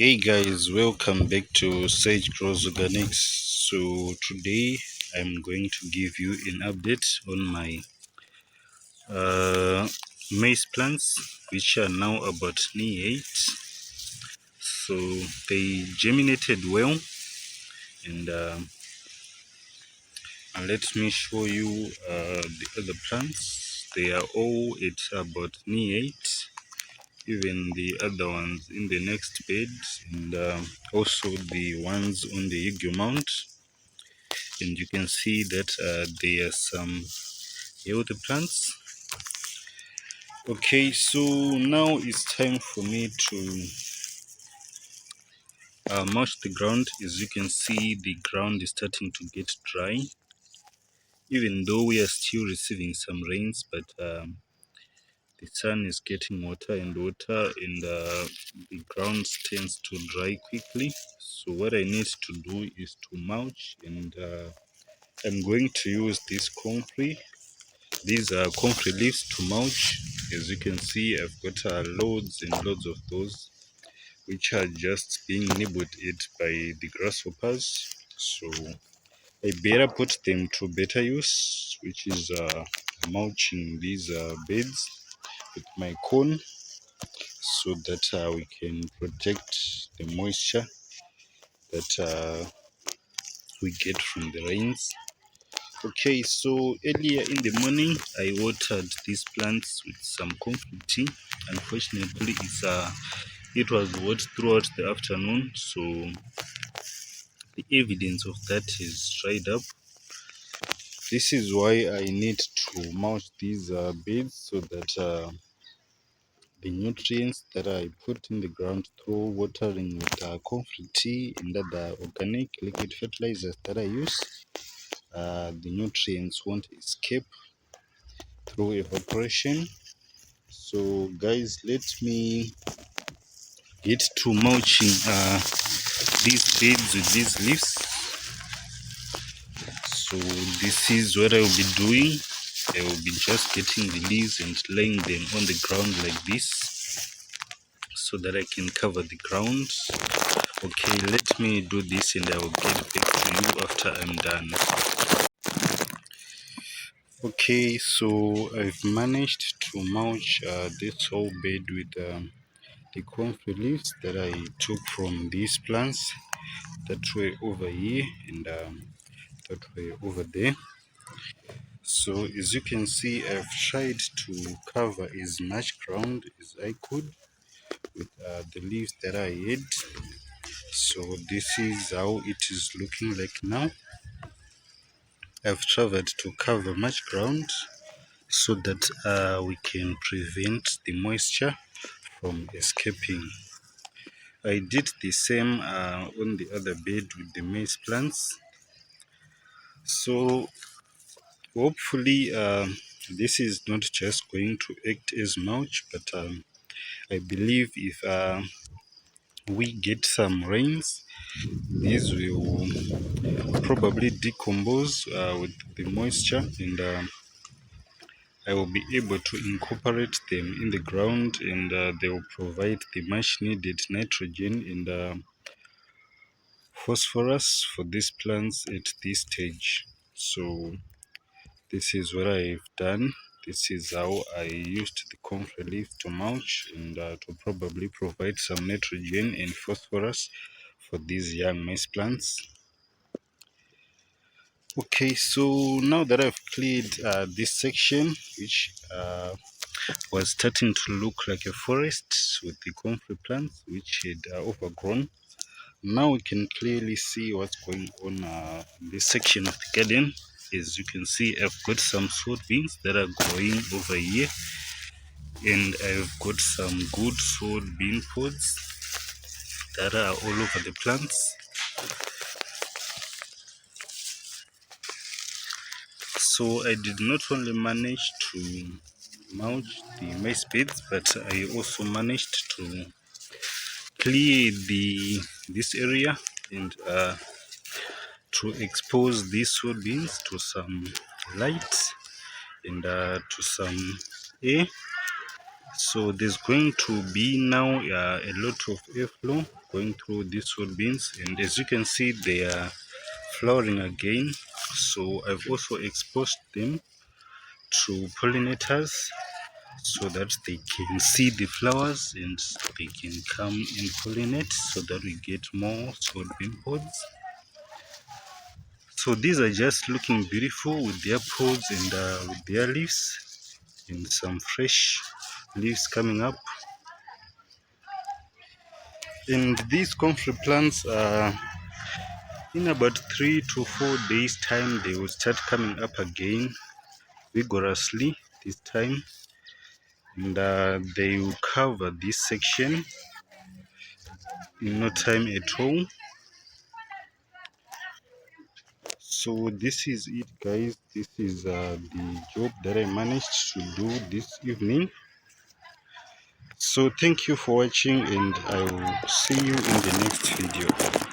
Hey guys, welcome back to Sage Grows Organics. So today I'm going to give you an update on my maize plants, which are now about knee height. So they germinated well, and let me show you the other plants. They are all at about knee height. Even the other ones in the next bed, and also the ones on the Hugel mount. And you can see that there are some healthy plants. Okay, so now it's time for me to mulch the ground. As you can see, the ground is starting to get dry, even though we are still receiving some rains, but the sun is getting water, and the ground tends to dry quickly. So what I need to do is to mulch, and I'm going to use this concrete. These are concrete leaves to mulch. As you can see, I've got loads and loads of those, which are just being nibbled at by the grasshoppers. So I better put them to better use, which is mulching these beds with my cone, so that we can protect the moisture that we get from the rains. Okay, so earlier in the morning I watered these plants with some concrete tea. Unfortunately, it was wet throughout the afternoon, so the evidence of that is dried up. This is why I need to mulch these beds, so that the nutrients that I put in the ground through watering with concrete tea and other organic liquid fertilizers that I use, the nutrients won't escape through evaporation. So guys, let me get to mulching these beds with these leaves. So this is what I will be doing. I will be just getting the leaves and laying them on the ground like this, so that I can cover the ground. Okay, let me do this and I will get back to you after I'm done. Okay, so I've managed to mulch this whole bed with the concrete leaves that I took from these plants that were over here, and that were over there. So as you can see, I've tried to cover as much ground as I could with the leaves that I had. So this is how it is looking like now. I've tried to cover much ground so that we can prevent the moisture from escaping. I did the same on the other bed with the maize plants. So hopefully this is not just going to act as mulch, but I believe if we get some rains, these will probably decompose with the moisture, and I will be able to incorporate them in the ground, and they will provide the much needed nitrogen and phosphorus for these plants at this stage. So this is what I've done. This is how I used the concrete leaf to mulch, and to probably provide some nitrogen and phosphorus for these young maize plants. Okay, so now that I've cleared this section, which was starting to look like a forest with the concrete plants which had overgrown, now we can clearly see what's going on in this section of the garden. As you can see, I've got some sword beans that are growing over here, and I've got some good sword bean pods that are all over the plants. So I did not only manage to mulch the maize beds, but I also managed to clear this area, and to expose these soybeans to some light and to some air. So there's going to be now a lot of airflow going through these soybeans, and as you can see they are flowering again. So I've also exposed them to pollinators so that they can see the flowers and they can come and pollinate so that we get more soybean pods. So these are just looking beautiful with their pods and with their leaves and some fresh leaves coming up. And these comfrey plants are in about 3 to 4 days time they will start coming up again vigorously this time, and they will cover this section in no time at all. So this is it, guys. This is the job that I managed to do this evening. So thank you for watching, and I will see you in the next video.